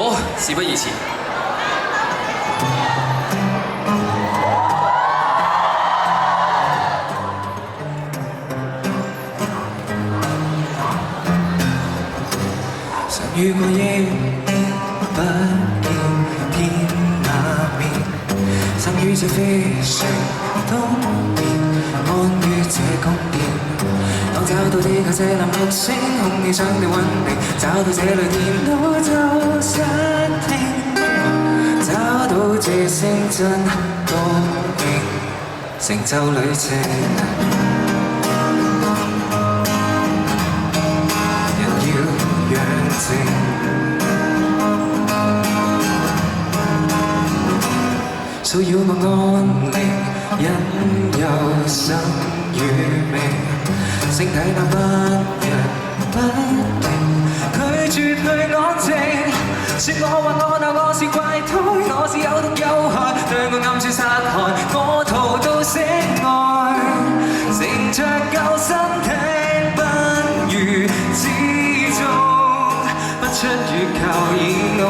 好，事不宜遲。常遇過億不見天那面，生於這飛船東面，安於這宮殿。當找到地球這藍綠星，空氣相對穩定，找到這類電腦就失聽，找到這星真高興，成就旅程。騷擾我安寧，引誘生與命，星體那不人不定，拒絕去安靜。說我或我鬧我是怪胎，我是有毒有害，對我暗處殺害，我逃到城外，乘着救生艇不如之中，不出月球以外。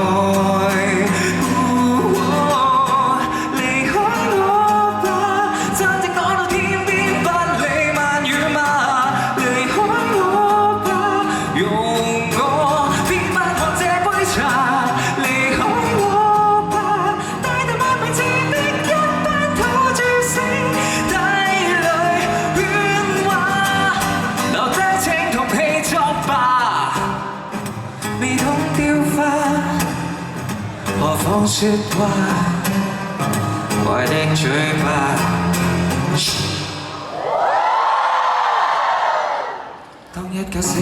何況說話，壞的嘴巴。當一覺醒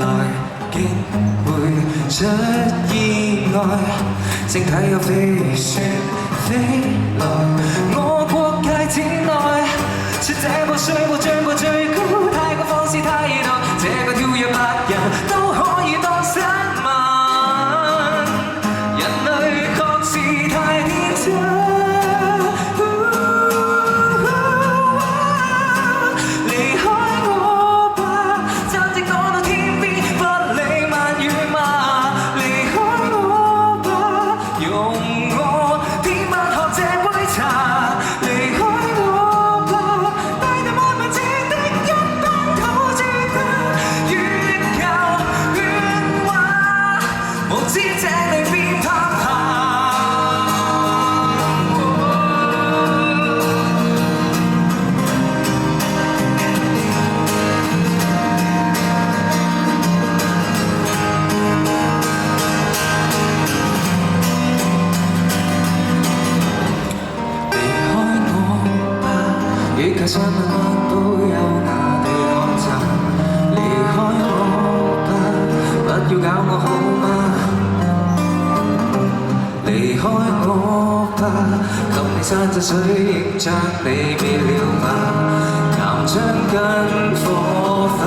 來，竟會出意外，星體有飛船飛來，我國界境內，說這部水壺漲過最高，太過放肆太熱鬧，這個跳躍白人都可以當新聞。想慢慢都優雅地看診，離開我吧，不要搞我好嗎？離開我吧，及你山珍水影將你滅了吧，岩漿跟火花。